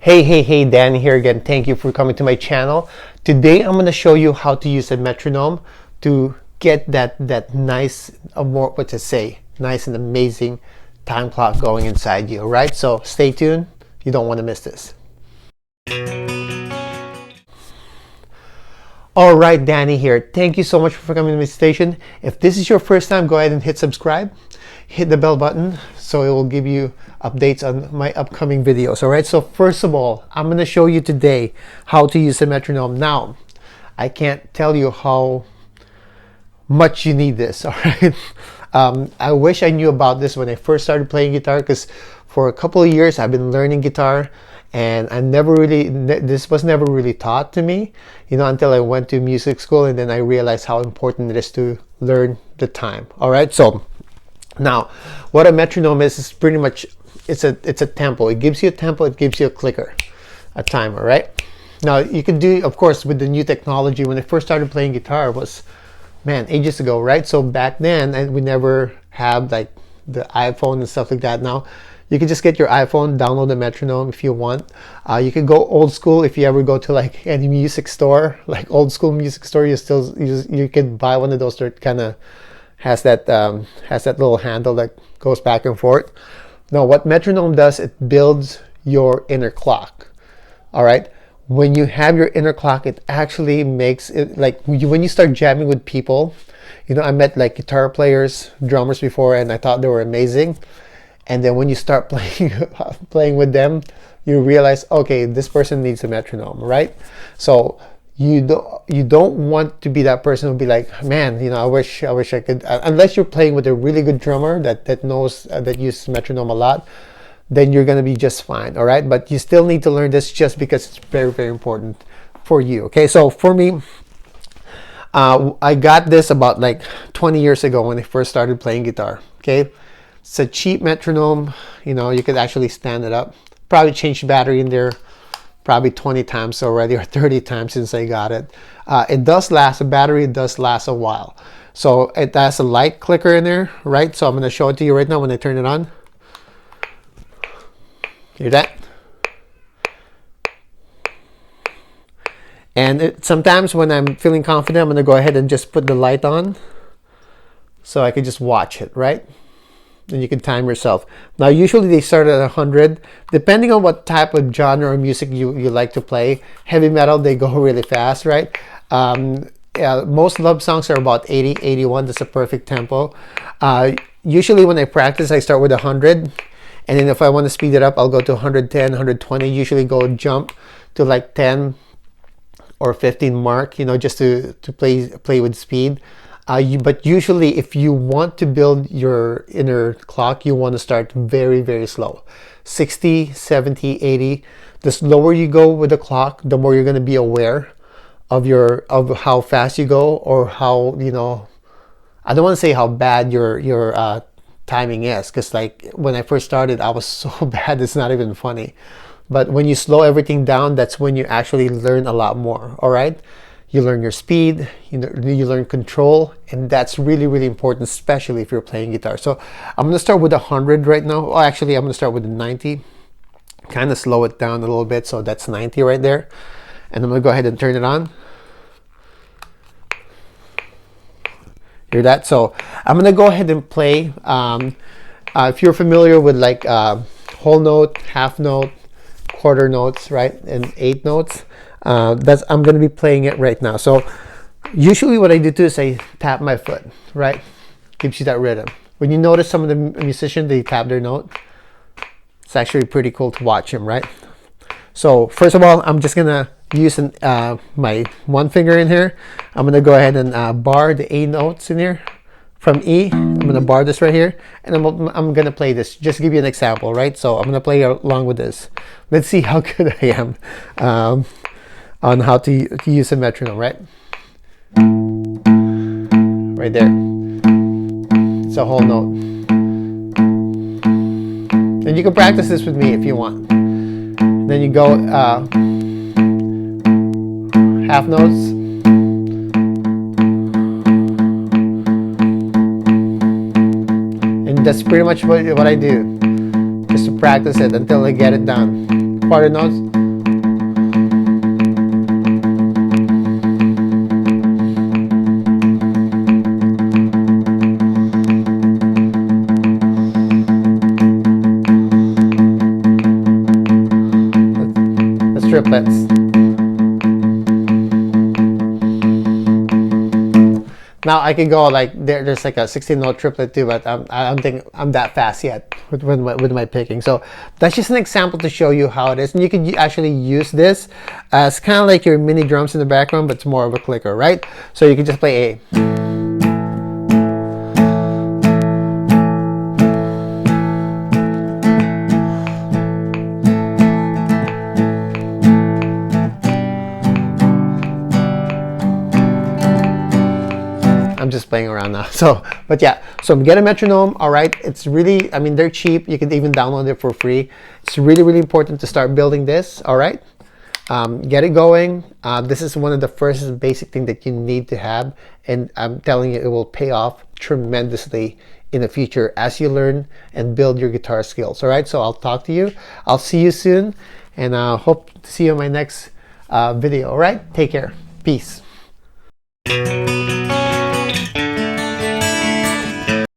Hey, Danny here again. Thank you for coming to my channel. Today I'm going to show you how to use a metronome to get that nice, nice and amazing time clock going inside you, right? So stay tuned. You don't want to miss this. All right, Danny here. Thank you so much for coming to my station. If this is your first time, go ahead and hit subscribe. Hit the bell button so it will give you updates on my upcoming videos. All right, so first of all, I'm going to show you today how to use a metronome. Now, I can't tell you how much you need this. All right, I wish I knew about this when I first started playing guitar, because for a couple of years I've been learning guitar, and this was never really taught to me, until I went to music school, and then I realized how important it is to learn the time. All right, so now what a metronome is pretty much, it's a tempo. It gives you a tempo, it gives you a clicker, a timer, right? Now you can do, of course, with the new technology. When I first started playing guitar was, man, ages ago, right? So back then, and we never had like the iPhone and stuff like that. Now you can just get your iPhone, download the metronome if you want. You can go old school. If you ever go to like any music store, like old school music store, you can buy one of those that kind of has that little handle that goes back and forth. Now what metronome does, it builds your inner clock. All right, when you have your inner clock, it actually makes it like when you start jamming with people. I met like guitar players, drummers before, and I thought they were amazing. And then when you start playing with them, you realize, okay, this person needs a metronome, right? So you don't want to be that person who'll be like, man, I wish I could, unless you're playing with a really good drummer that knows that uses metronome a lot, then you're going to be just fine. All right, but you still need to learn this just because it's very, very important for you. Okay, so for me, I got this about like 20 years ago when I first started playing guitar. Okay, it's a cheap metronome. You could actually stand it up. Probably changed the battery in there probably 20 times already, or 30 times since I got it. It does last, the battery does last a while. So it has a light clicker in there, right? So I'm going to show it to you right now when I turn it on. Hear that? And sometimes when I'm feeling confident, I'm going to go ahead and just put the light on so I can just watch it, right? And you can time yourself. Now usually they start at 100, depending on what type of genre or music you like to play. Heavy metal, they go really fast, right? Most love songs are about 80, 81. That's a perfect tempo. Usually when I practice, I start with 100, and then if I want to speed it up, I'll go to 110, 120. Usually go jump to like 10 or 15 mark, just to play with speed. But usually if you want to build your inner clock, you want to start very, very slow. 60, 70, 80. The slower you go with the clock, the more you're going to be aware of how fast you go, or how, I don't want to say how bad your timing is, because like when I first started, I was so bad, it's not even funny. But when you slow everything down, that's when you actually learn a lot more. All right, you learn your speed, you learn control, and that's really, really important, especially if you're playing guitar. So I'm going to start with 100 right now. Well, actually, I'm going to start with the 90. Kind of slow it down a little bit, so that's 90 right there. And I'm going to go ahead and turn it on. Hear that? So I'm going to go ahead and play. If you're familiar with like whole note, half note, quarter notes, right, and 8 notes, I'm going to be playing it right now. So usually what I do too is I tap my foot, right? Gives you that rhythm. When you notice some of the musicians, they tap their note, it's actually pretty cool to watch them, right? So first of all, I'm just going to use my one finger in here. I'm going to go ahead and bar the A notes in here. From E, I'm going to bar this right here, and I'm going to play this. Just to give you an example, right? So I'm going to play along with this. Let's see how good I am on how to use a metronome, right? Right there. It's a whole note. And you can practice this with me if you want. Then you go half notes. And that's pretty much what I do, just to practice it until I get it down. Quarter notes. triplets. Now I can go like there's like a 16-note triplet too, but I don't think I'm that fast yet with my picking. So that's just an example to show you how it is, and you can actually use this as kind of like your mini drums in the background, but it's more of a clicker, right? So you can just play A. I'm just playing around now. So, but yeah, so get a metronome. All right, it's really, I mean, they're cheap. You can even download it for free. It's really, really important to start building this. All right, get it going. This is one of the first basic thing that you need to have, and I'm telling you, it will pay off tremendously in the future as you learn and build your guitar skills. All right, so I'll talk to you. I'll see you soon, and hope to see you in my next video. All right, take care. Peace.